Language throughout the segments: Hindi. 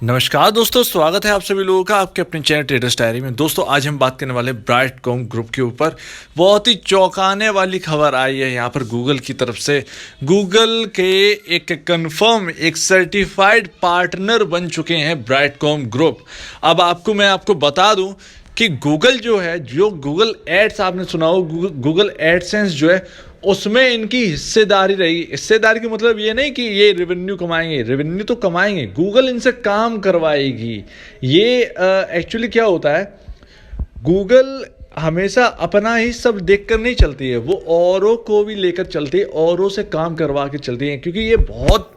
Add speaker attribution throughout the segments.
Speaker 1: नमस्कार दोस्तों, स्वागत है आप सभी लोगों का आपके अपने चैनल ट्रेडर्स डायरी में। दोस्तों आज हम बात करने वाले ब्राइटकॉम ग्रुप के ऊपर। बहुत ही चौंकाने वाली खबर आई है यहाँ पर गूगल की तरफ से। गूगल के एक कंफर्म एक सर्टिफाइड पार्टनर बन चुके हैं ब्राइटकॉम ग्रुप। अब मैं आपको बता दूं कि गूगल जो है, जो गूगल एड्स आपने सुना हो, गूगल एडसेंस जो है उसमें इनकी हिस्सेदारी रही। हिस्सेदारी का मतलब ये नहीं कि ये रेवेन्यू कमाएंगे, रेवेन्यू तो कमाएंगे, गूगल इनसे काम करवाएगी। ये एक्चुअली क्या होता है, गूगल हमेशा अपना ही सब देखकर नहीं चलती है, वो औरों को भी लेकर चलती है, औरों से काम करवा के चलती है। क्योंकि ये बहुत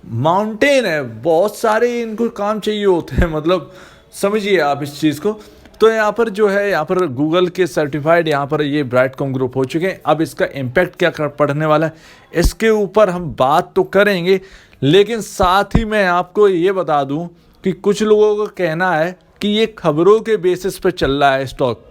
Speaker 1: माउंटेन है, बहुत सारे इनको काम चाहिए होते हैं। मतलब समझिए आप इस चीज़ को। तो यहाँ पर जो है, यहाँ पर गूगल के सर्टिफाइड यहाँ पर ये ब्राइटकॉम ग्रुप हो चुके हैं। अब इसका इम्पैक्ट क्या पड़ने वाला है इसके ऊपर हम बात तो करेंगे, लेकिन साथ ही मैं आपको ये बता दूं कि कुछ लोगों का कहना है कि ये खबरों के बेसिस पे चल रहा है स्टॉक।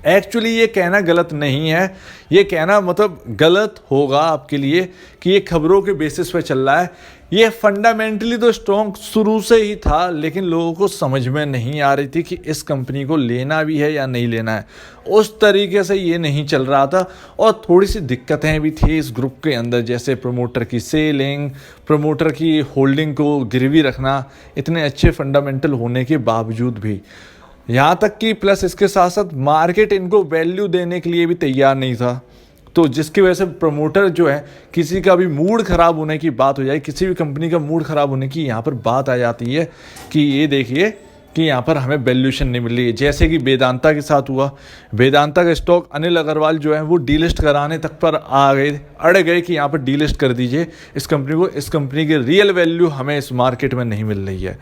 Speaker 1: एक्चुअली ये कहना गलत नहीं है, ये कहना मतलब गलत होगा आपके लिए कि ये खबरों के बेसिस पे चल रहा है। ये फंडामेंटली तो स्ट्रॉन्ग शुरू से ही था, लेकिन लोगों को समझ में नहीं आ रही थी कि इस कंपनी को लेना भी है या नहीं लेना है। उस तरीके से ये नहीं चल रहा था और थोड़ी सी दिक्कतें भी थी इस ग्रुप के अंदर, जैसे प्रमोटर की सेलिंग, प्रमोटर की होल्डिंग को गिरवी रखना, इतने अच्छे फंडामेंटल होने के बावजूद भी। यहाँ तक कि प्लस इसके साथ साथ मार्केट इनको वैल्यू देने के लिए भी तैयार नहीं था। तो जिसकी वजह से प्रमोटर जो है, किसी का भी मूड ख़राब होने की बात हो जाए, किसी भी कंपनी का मूड ख़राब होने की यहाँ पर बात आ जाती है कि ये देखिए कि यहाँ पर हमें वैल्यूएशन नहीं मिल रही है। जैसे कि वेदांता के साथ हुआ। वेदांता का स्टॉक अनिल अग्रवाल जो है वो डीलिस्ट कराने तक पर आ गए, अड़ गए कि यहाँ पर डीलिस्ट कर दीजिए इस कंपनी को, इस कंपनी की रियल वैल्यू हमें इस मार्केट में नहीं मिल रही है।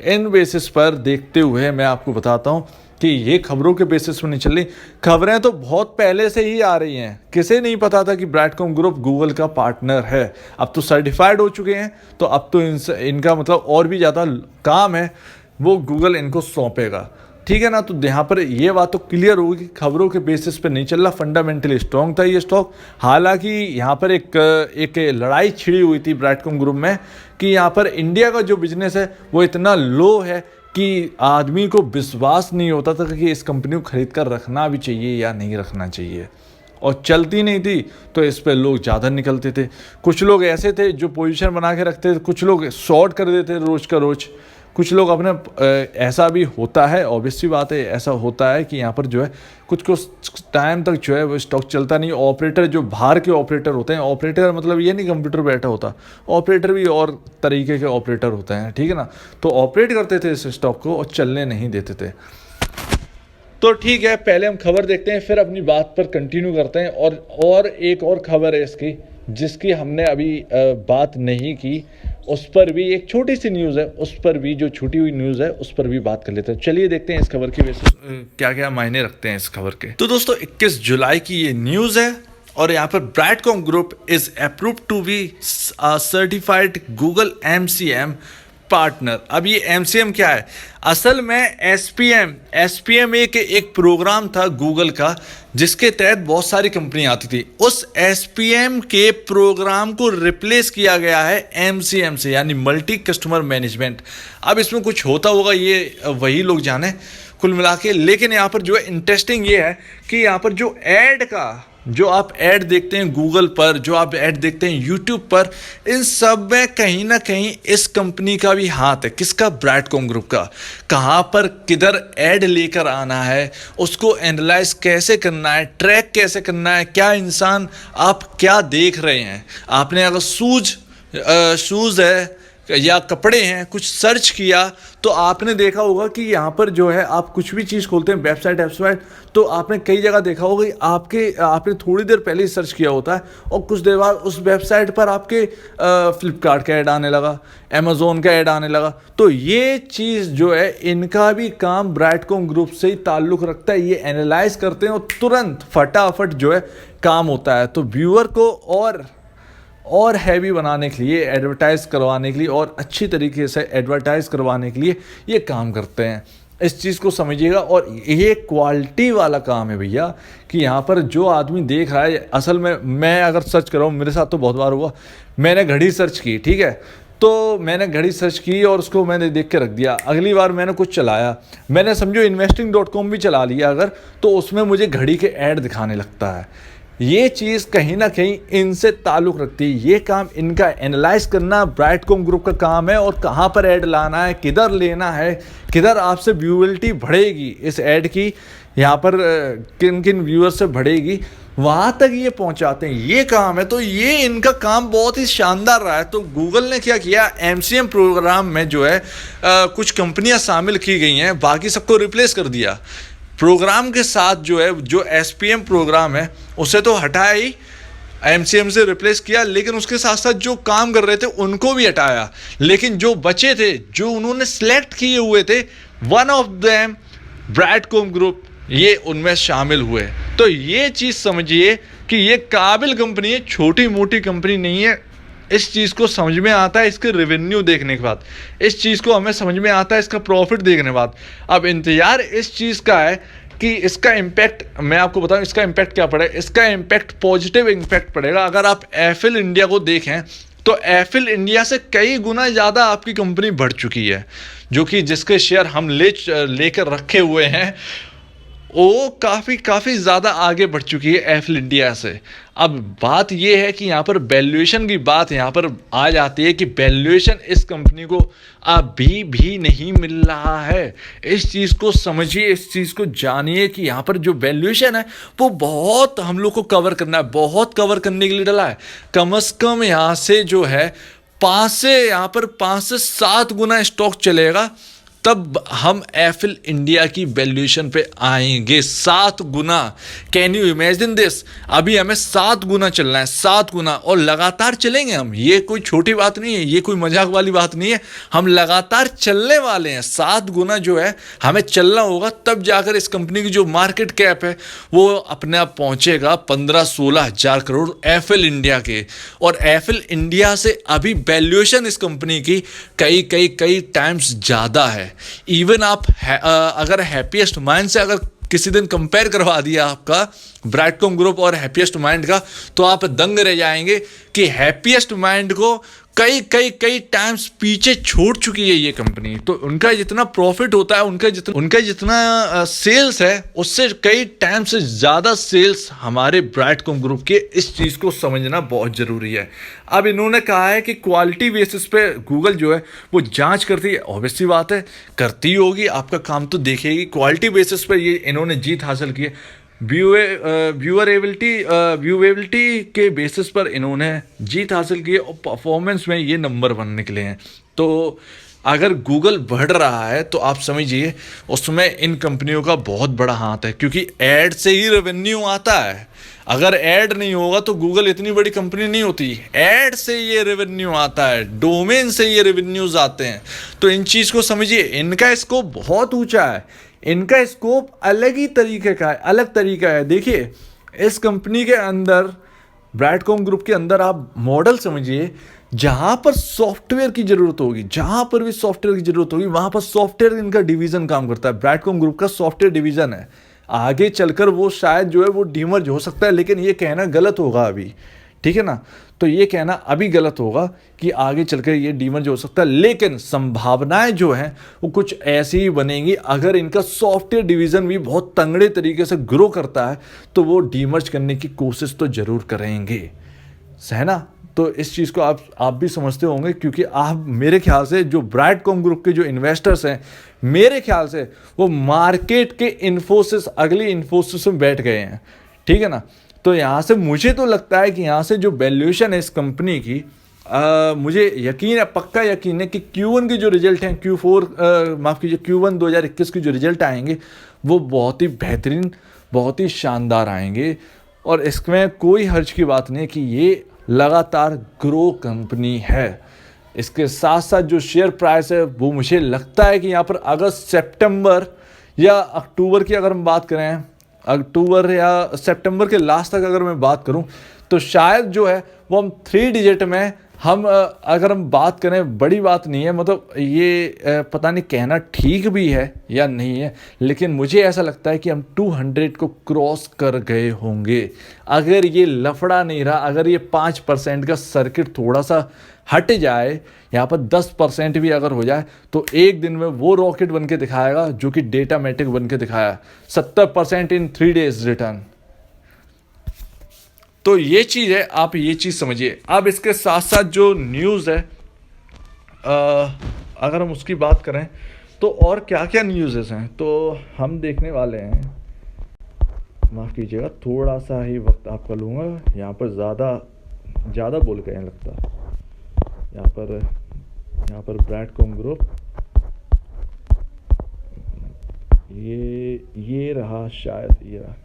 Speaker 1: इन बेसिस पर देखते हुए मैं आपको बताता हूँ कि ये खबरों के बेसिस पर नहीं चल रही। खबरें तो बहुत पहले से ही आ रही हैं, किसे नहीं पता था कि ब्राइटकॉम ग्रुप गूगल का पार्टनर है। अब तो सर्टिफाइड हो चुके हैं, तो अब तो इनका मतलब और भी ज़्यादा काम है वो गूगल इनको सौंपेगा, ठीक है ना। तो यहाँ पर ये बात तो क्लियर होगी, खबरों के बेसिस पे नहीं चल रहा, फंडामेंटली स्ट्रॉन्ग था ये स्टॉक। हालांकि यहाँ पर एक लड़ाई छिड़ी हुई थी ब्राइटकॉम ग्रुप में कि यहाँ पर इंडिया का जो बिजनेस है वो इतना लो है कि आदमी को विश्वास नहीं होता था कि इस कंपनी को खरीद कर रखना भी चाहिए या नहीं रखना चाहिए, और चलती नहीं थी तो इस पे लोग ज़्यादा निकलते थे। कुछ लोग ऐसे थे जो पोजीशन बना के रखते थे, कुछ लोग शॉर्ट कर देते रोज का रोज, कुछ लोग अपने ऐसा भी होता है, ऑब्वियसली बात है, ऐसा होता है कि यहाँ पर जो है कुछ टाइम तक जो है वो स्टॉक चलता नहीं। ऑपरेटर जो बाहर के ऑपरेटर होते हैं, ऑपरेटर मतलब ये नहीं कंप्यूटर बैठा होता, ऑपरेटर भी और तरीके के ऑपरेटर होते हैं, ठीक है ना। तो ऑपरेट करते थे इस स्टॉक को और चलने नहीं देते थे। तो ठीक है, पहले हम खबर देखते हैं, फिर अपनी बात पर कंटिन्यू करते हैं। और एक और खबर है इसकी जिसकी हमने अभी बात नहीं की, उस पर भी एक छोटी सी न्यूज़ है, उस पर भी जो छूटी हुई न्यूज़ है उस पर भी बात कर लेते हैं। चलिए देखते हैं इस खबर की बेसिस क्या क्या मायने रखते हैं इस खबर के। तो दोस्तों 21 जुलाई की ये न्यूज़ है और यहाँ पर Brightcom group is approved to be certified Google MCM partner. अब ये MCM क्या है? असल में SPM एक प्रोग्राम था गूगल का जिसके तहत बहुत सारी कंपनी आती थी। उस SPM के प्रोग्राम को रिप्लेस किया गया है MCM से, यानी मल्टी कस्टमर मैनेजमेंट। अब इसमें कुछ होता होगा ये वही लोग जाने कुल मिला के। लेकिन यहाँ पर जो है इंटरेस्टिंग ये है कि यहाँ पर जो आप ऐड देखते हैं गूगल पर, जो आप ऐड देखते हैं यूट्यूब पर, इन सब में कहीं ना कहीं इस कंपनी का भी हाथ है। किसका? ब्राइटकॉम ग्रुप का। कहाँ पर किधर ऐड लेकर आना है, उसको एनालाइज कैसे करना है, ट्रैक कैसे करना है, क्या इंसान आप क्या देख रहे हैं। आपने अगर शूज़ है या कपड़े हैं, कुछ सर्च किया तो आपने देखा होगा कि यहाँ पर जो है आप कुछ भी चीज़ खोलते हैं, वेबसाइट, तो आपने कई जगह देखा होगा कि आपने थोड़ी देर पहले ही सर्च किया होता है और कुछ देर बाद उस वेबसाइट पर आपके फ्लिपकार्ट का ऐड आने लगा, अमेज़ोन का ऐड आने लगा। तो ये चीज़ जो है, इनका भी काम ब्राइटकॉम ग्रुप से ही ताल्लुक़ रखता है। ये एनालाइज करते हैं और तुरंत फटाफट जो है काम होता है। तो व्यूअर को और हैवी बनाने के लिए, एडवर्टाइज़ करवाने के लिए और अच्छी तरीके से एडवर्टाइज़ करवाने के लिए ये काम करते हैं। इस चीज़ को समझिएगा। और ये क्वालिटी वाला काम है भैया, कि यहाँ पर जो आदमी देख रहा है, असल में मैं अगर सर्च कर रहा हूँ, मेरे साथ तो बहुत बार हुआ, मैंने घड़ी सर्च की, ठीक है, तो मैंने घड़ी सर्च की और उसको मैंने देख के रख दिया। अगली बार मैंने कुछ चलाया, मैंने समझो investing.com भी चला लिया अगर, तो उसमें मुझे घड़ी के ऐड दिखाने लगता है। ये चीज़ कहीं ना कहीं इनसे ताल्लुक़ रखती है। ये काम इनका एनालाइज करना ब्राइटकॉम ग्रुप का काम है, और कहाँ पर ऐड लाना है, किधर लेना है, किधर आपसे व्यूअबिलिटी बढ़ेगी इस ऐड की, यहाँ पर किन किन व्यूअर से बढ़ेगी, वहाँ तक ये पहुँचाते हैं। ये काम है, तो ये इनका काम बहुत ही शानदार रहा है। तो गूगल ने क्या किया, MCM प्रोग्राम में जो है कुछ कंपनियाँ शामिल की गई हैं, बाकी सबको रिप्लेस कर दिया। प्रोग्राम के साथ जो है, जो SPM प्रोग्राम है उसे तो हटाया ही, MCM से रिप्लेस किया, लेकिन उसके साथ साथ जो काम कर रहे थे उनको भी हटाया। लेकिन जो बचे थे, जो उन्होंने सेलेक्ट किए हुए थे, one of them Brightcom group, ये उनमें शामिल हुए। तो ये चीज़ समझिए कि ये काबिल कंपनी है, छोटी मोटी कंपनी नहीं है। इस चीज़ को समझ में आता है इसके रेवेन्यू देखने के बाद, इस चीज़ को हमें समझ में आता है इसका प्रॉफिट देखने के बाद। अब इंतज़ार इस चीज़ का है कि इसका इम्पैक्ट, मैं आपको बताऊं इसका इम्पैक्ट क्या पड़ेगा। इसका इम्पैक्ट पॉजिटिव इम्पैक्ट पड़ेगा। अगर आप एफिल इंडिया को देखें तो एफिल इंडिया से कई गुना ज़्यादा आपकी कंपनी बढ़ चुकी है, जो कि जिसके शेयर हम लेकर रखे हुए हैं, वो काफ़ी ज़्यादा आगे बढ़ चुकी है एफिल इंडिया से। अब बात ये है कि यहाँ पर वैल्यूएशन की बात यहाँ पर आ जाती है कि वैल्यूएशन इस कंपनी को अभी भी नहीं मिल रहा है। इस चीज़ को समझिए, इस चीज़ को जानिए कि यहाँ पर जो वैल्यूएशन है वो बहुत हम लोग को कवर करना है, बहुत कवर करने के लिए डला है। कम से कम यहाँ से जो है 5 से 7 गुना स्टॉक चलेगा, तब हम एफिल इंडिया की वैल्यूएशन पे आएंगे। 7 गुना, कैन यू इमेजिन दिस। अभी हमें 7 गुना चलना है, 7 गुना, और लगातार चलेंगे हम। ये कोई छोटी बात नहीं है, ये कोई मजाक वाली बात नहीं है, हम लगातार चलने वाले हैं। 7 गुना जो है हमें चलना होगा, तब जाकर इस कंपनी की जो मार्केट कैप है वो अपने आप पहुंचेगा 15-16 हज़ार करोड़ एफिल इंडिया के। और एफिल इंडिया से अभी वैल्यूएशन इस कंपनी की कई टाइम्स ज़्यादा है। इवन आप अगर हैप्पीएस्ट माइंड से अगर किसी दिन कंपेयर करवा दिया आपका ब्राइटकॉम ग्रुप और हैप्पीएस्ट माइंड का, तो आप दंग रह जाएंगे कि हैप्पीएस्ट माइंड को कई टाइम्स पीछे छोड़ चुकी है ये कंपनी। तो उनका जितना प्रॉफिट होता है, उनका जितना सेल्स है, उससे कई टाइम से ज़्यादा सेल्स हमारे ब्राइटकॉम ग्रुप के। इस चीज़ को समझना बहुत ज़रूरी है। अब इन्होंने कहा है कि क्वालिटी बेसिस पे गूगल जो है वो जांच करती है। ऑब्वियस सी बात है, करती होगी, आपका काम तो देखेगी। क्वालिटी बेसिस पे ये इन्होंने जीत हासिल की है। व्यूएबिलिटी के बेसिस पर इन्होंने जीत हासिल की है, और परफॉर्मेंस में ये नंबर 1 निकले हैं। तो अगर गूगल बढ़ रहा है तो आप समझिए उसमें इन कंपनियों का बहुत बड़ा हाथ है, क्योंकि ऐड से ही रेवेन्यू आता है। अगर ऐड नहीं होगा तो गूगल इतनी बड़ी कंपनी नहीं होती। ऐड से ये रेवेन्यू आता है, डोमेन से ये रेवेन्यूज आते हैं। तो इन चीज़ को समझिए, इनका स्कोप बहुत ऊंचा है, इनका स्कोप अलग ही तरीके का है, अलग तरीका है। देखिए इस कंपनी के अंदर, ब्राइटकॉम ग्रुप के अंदर आप मॉडल समझिए, जहाँ पर सॉफ्टवेयर की ज़रूरत होगी, जहाँ पर भी सॉफ्टवेयर की ज़रूरत होगी वहाँ पर सॉफ्टवेयर इनका डिवीज़न काम करता है। ब्राइटकॉम ग्रुप का सॉफ्टवेयर डिवीज़न है। आगे चलकर वो शायद जो है वो डीमर्ज हो सकता है, लेकिन ये कहना गलत होगा अभी, ठीक है ना। तो ये कहना अभी गलत होगा कि आगे चलकर ये डीमर्ज हो सकता है, लेकिन संभावनाएं जो हैं वो कुछ ऐसी ही बनेंगी। अगर इनका सॉफ्टवेयर डिवीज़न भी बहुत तंगड़े तरीके से ग्रो करता है तो वो डीमर्ज करने की कोशिश तो ज़रूर करेंगे, है ना। तो इस चीज़ को आप भी समझते होंगे, क्योंकि आप मेरे ख्याल से जो ब्राइटकॉम ग्रुप के जो इन्वेस्टर्स हैं, मेरे ख्याल से वो मार्केट के इन्फोसिस, अगली इन्फोसिस में बैठ गए हैं, ठीक है ना। तो यहाँ से मुझे तो लगता है कि यहाँ से जो वैल्यूएशन है इस कंपनी की, मुझे यकीन है, पक्का यकीन है कि Q1 के जो रिजल्ट हैं, Q1 2021 के जो रिजल्ट आएंगे वो बहुत ही बेहतरीन, बहुत ही शानदार आएंगे। और इसमें कोई हर्ज की बात नहीं है कि ये लगातार ग्रो कंपनी है। इसके साथ साथ जो शेयर प्राइस है वो मुझे लगता है कि यहाँ पर अगस्त, सितंबर या अक्टूबर की अगर हम बात करें, अक्टूबर या सितंबर के लास्ट तक अगर मैं बात करूं, तो शायद जो है वो हम 3 डिजिट में अगर हम बात करें, बड़ी बात नहीं है, मतलब ये पता नहीं कहना ठीक भी है या नहीं है, लेकिन मुझे ऐसा लगता है कि हम 200 को क्रॉस कर गए होंगे अगर ये लफड़ा नहीं रहा। अगर ये 5% का सर्किट थोड़ा सा हट जाए, यहाँ पर 10% भी अगर हो जाए, तो एक दिन में वो रॉकेट बन के दिखाएगा जो कि डेटामेटिक बन के दिखाया, 70% इन 3 days रिटर्न। तो ये चीज़ है, आप ये चीज़ समझिए। अब इसके साथ साथ जो न्यूज़ है, अगर हम उसकी बात करें तो और क्या क्या न्यूज़ हैं तो हम देखने वाले हैं। माफ़ कीजिएगा, थोड़ा सा ही वक्त आपका लूँगा, यहाँ पर ज़्यादा बोल गए हैं लगता है। यहाँ पर ब्रैडकॉम ग्रुप, ये रहा शायद, ये रहा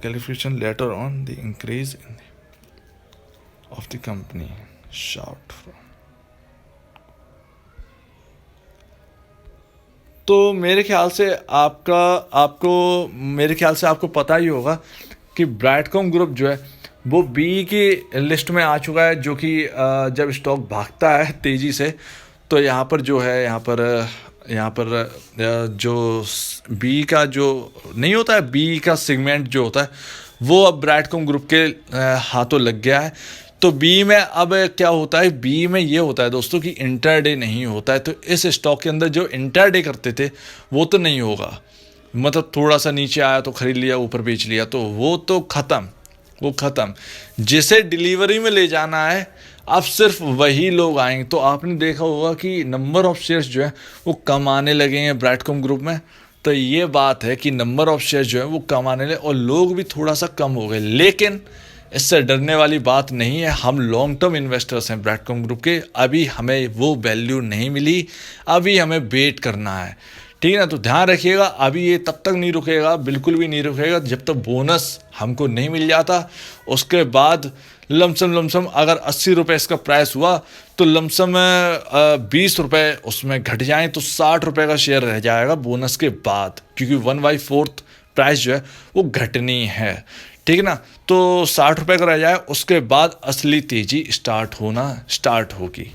Speaker 1: clarification letter on the increase in of the company shout from। तो मेरे ख्याल से आपको पता ही होगा कि ब्रैडकॉम ग्रुप जो है वो बी की लिस्ट में आ चुका है, जो कि जब स्टॉक भागता है तेज़ी से, तो यहाँ पर जो बी का जो नहीं होता है, बी का सेगमेंट जो होता है वो अब ब्रैडकॉम ग्रुप के हाथों लग गया है। तो बी में अब क्या होता है, बी में ये होता है दोस्तों कि इंटरडे नहीं होता है। तो इस स्टॉक के अंदर जो इंटरडे करते थे वो तो नहीं होगा, मतलब थोड़ा सा नीचे आया तो खरीद लिया, ऊपर बेच लिया, तो वो तो ख़त्म। जिसे डिलीवरी में ले जाना है अब सिर्फ वही लोग आएंगे। तो आपने देखा होगा कि नंबर ऑफ शेयर्स जो है वो कम आने लगे हैं ब्रैडकॉम ग्रुप में। तो ये बात है कि नंबर ऑफ शेयर्स जो है वो कम आने लगे और लोग भी थोड़ा सा कम हो गए, लेकिन इससे डरने वाली बात नहीं है। हम लॉन्ग टर्म इन्वेस्टर्स हैं ब्रैडकॉम ग्रुप के, अभी हमें वो वैल्यू नहीं मिली, अभी हमें वेट करना है, ठीक है ना। तो ध्यान रखिएगा, अभी ये तब तक नहीं रुकेगा, बिल्कुल भी नहीं रुकेगा जब तक बोनस हमको नहीं मिल जाता। उसके बाद लमसम अगर 80 रुपये इसका प्राइस हुआ तो लमसम 20 रुपये उसमें घट जाएं तो 60 रुपये का शेयर रह जाएगा बोनस के बाद, क्योंकि 1/4 प्राइस जो है वो घटनी है, ठीक है ना। तो 60 रुपये का रह जाए, उसके बाद असली तेज़ी स्टार्ट होगी।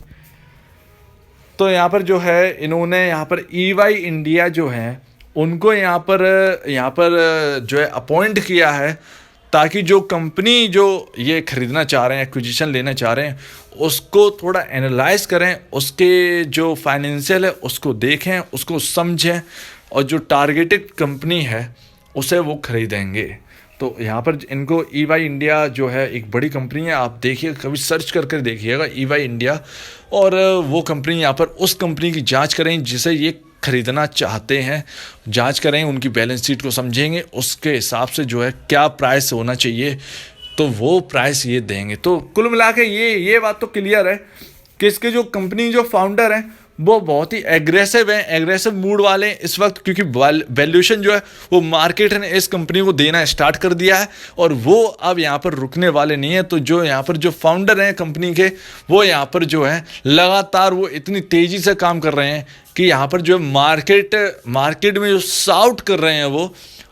Speaker 1: तो यहाँ पर जो है इन्होंने यहाँ पर EY इंडिया जो है उनको यहाँ पर जो है अपॉइंट किया है, ताकि जो कंपनी जो ये खरीदना चाह रहे हैं, एक्विजिशन लेना चाह रहे हैं, उसको थोड़ा एनालाइज करें, उसके जो फाइनेंशियल है उसको देखें, उसको समझें, और जो टारगेटेड कंपनी है उसे वो खरीदेंगे। तो यहाँ पर इनको EY इंडिया जो है एक बड़ी कंपनी है, आप देखिए, कभी सर्च करके देखिएगा EY इंडिया, और वो कंपनी, यहाँ पर उस कंपनी की जांच करें जिसे ये खरीदना चाहते हैं, जांच करें, उनकी बैलेंस शीट को समझेंगे, उसके हिसाब से जो है क्या प्राइस होना चाहिए, तो वो प्राइस ये देंगे। तो कुल मिला के ये बात तो क्लियर है कि इसके जो कंपनी जो फाउंडर हैं वो बहुत ही एग्रेसिव मूड वाले हैं इस वक्त, क्योंकि वैल्यूएशन जो है वो मार्केट ने इस कंपनी को देना स्टार्ट कर दिया है और वो अब यहाँ पर रुकने वाले नहीं है। तो जो यहाँ पर जो फाउंडर हैं कंपनी के, वो यहाँ पर जो है लगातार वो इतनी तेज़ी से काम कर रहे हैं कि यहाँ पर जो मार्केट में जो शाउट कर रहे हैं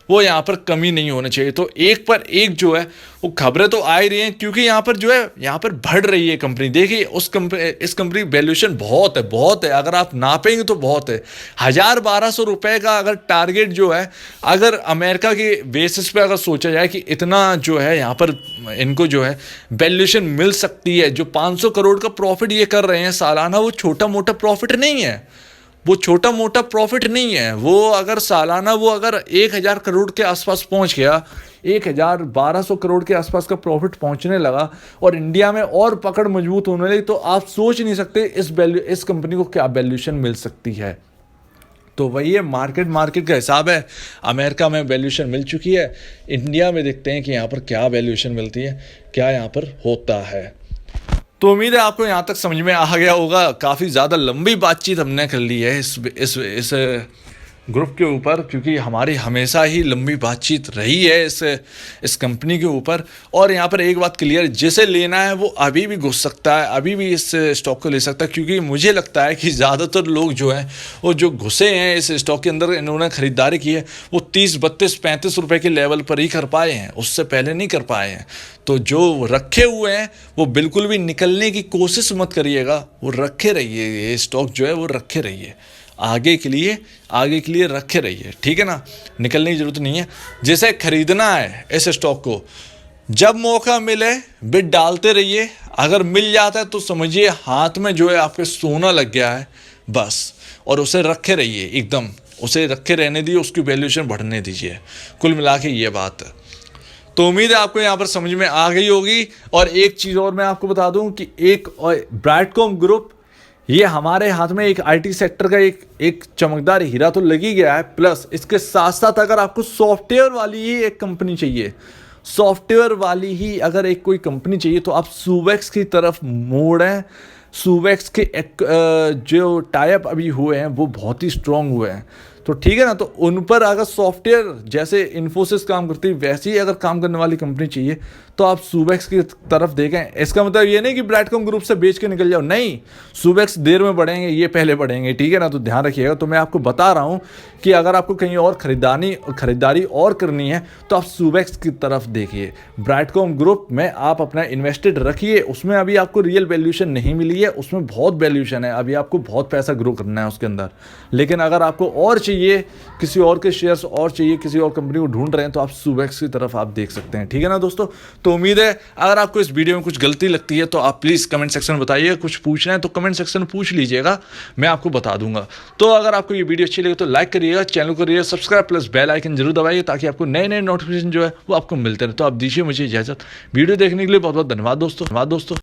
Speaker 1: वो यहाँ पर कमी नहीं होना चाहिए। तो एक पर एक जो है वो खबरें तो आ ही रही हैं, क्योंकि यहाँ पर जो है यहाँ पर बढ़ रही है कंपनी। देखिए इस कंपनी की वैल्यूएशन बहुत है, अगर आप नापेंगे तो बहुत है। 1,000-1,200 रुपये का अगर टारगेट जो है, अगर अमेरिका के बेसिस पे अगर सोचा जाए कि इतना जो है यहाँ पर इनको जो है वैल्यूएशन मिल सकती है, जो 500 करोड़ का प्रॉफिट ये कर रहे हैं सालाना, वो छोटा मोटा प्रॉफिट नहीं है। वो अगर सालाना वो अगर 1,000 करोड़ के आसपास पहुंच गया, 1,000-1,200 करोड़ के आसपास का प्रॉफिट पहुंचने लगा और इंडिया में और पकड़ मजबूत होने लगी, तो आप सोच नहीं सकते इस कंपनी को क्या वैल्यूएशन मिल सकती है। तो वही है, मार्केट का हिसाब है। अमेरिका में वैल्यूएशन मिल चुकी है, इंडिया में देखते हैं कि यहाँ पर क्या वैल्यूएशन मिलती है, क्या यहाँ पर होता है। तो उम्मीद है आपको यहाँ तक समझ में आ गया होगा। काफ़ी ज़्यादा लंबी बातचीत हमने कर ली है इस ग्रुप के ऊपर, क्योंकि हमारी हमेशा ही लंबी बातचीत रही है इस कंपनी के ऊपर। और यहाँ पर एक बात क्लियर, जिसे लेना है वो अभी भी घुस सकता है, अभी भी इस स्टॉक को ले सकता है, क्योंकि मुझे लगता है कि ज़्यादातर लोग जो हैं वो जो घुसे हैं इस स्टॉक के अंदर, इन्होंने ख़रीदारी की है, वो 30, 32, 35 रुपये के लेवल पर ही कर पाए हैं, उससे पहले नहीं कर पाए हैं। तो जो रखे हुए हैं वो बिल्कुल भी निकलने की कोशिश मत करिएगा, वो रखे रहिए, ये स्टॉक जो है वो रखे रहिए, आगे के लिए रखे रहिए, ठीक है ना। निकलने की ज़रूरत नहीं है। जैसे खरीदना है इस स्टॉक को, जब मौका मिले बिड डालते रहिए, अगर मिल जाता है तो समझिए हाथ में जो है आपके सोना लग गया है बस, और उसे रखे रहिए, एकदम उसे रखे रहने दीजिए, उसकी वैल्यूएशन बढ़ने दीजिए। कुल मिला के ये बात है। तो उम्मीद है आपको यहाँ पर समझ में आ गई होगी। और एक चीज़ और मैं आपको बता दूं कि एक ब्राइटकॉम ग्रुप, ये हमारे हाथ में एक आईटी सेक्टर का एक चमकदार हीरा तो लग ही गया है, प्लस इसके साथ साथ अगर आपको सॉफ्टवेयर वाली ही एक कंपनी चाहिए, सॉफ्टवेयर वाली ही अगर एक कोई कंपनी चाहिए, तो आप सुवेक्स की तरफ मोड़ें। सुवेक्स के जो टाइप अभी हुए हैं वो बहुत ही स्ट्रांग हुए हैं, तो ठीक है ना। तो उन पर अगर सॉफ्टवेयर जैसे इन्फोसिस काम करती है वैसे ही अगर काम करने वाली कंपनी चाहिए, तो आप सुवेक्स की तरफ देखें। इसका मतलब ये नहीं कि ब्राइटकॉम ग्रुप से बेच के निकल जाओ, नहीं, सुवेक्स देर में बढ़ेंगे, ये पहले बढ़ेंगे, ठीक है ना। तो ध्यान रखिएगा। तो मैं आपको बता रहा हूँ कि अगर आपको कहीं और खरीदारी और करनी है तो आप सुवेक्स की तरफ देखिए। ब्राइटकॉम ग्रुप में आप अपना इन्वेस्टेड रखिए, उसमें अभी आपको रियल वैल्यूएशन नहीं मिली है, उसमें बहुत वैल्यूएशन है, अभी आपको बहुत पैसा ग्रो करना है उसके अंदर। लेकिन अगर आपको और चाहिए, किसी और के शेयर्स और चाहिए, किसी और कंपनी को ढूंढ रहे हैं, तो आप सुवेक्स की तरफ आप देख सकते हैं, ठीक है ना दोस्तों। तो उम्मीद है अगर आपको इस वीडियो में कुछ गलती लगती है तो आप प्लीज़ कमेंट सेक्शन में बताइए। कुछ पूछना है तो कमेंट सेक्शन में पूछ लीजिएगा, मैं आपको बता दूंगा। तो अगर आपको ये वीडियो अच्छी लगे तो लाइक करिएगा, चैनल को करिएगा सब्सक्राइब, प्लस बेल आइकन जरूर दबाइए, ताकि आपको नए नए नोटिफिकेशन जो है वो आपको मिलते रहे। तो आप दीजिए मुझे इजाजत। वीडियो देखने के लिए बहुत बहुत धन्यवाद दोस्तों।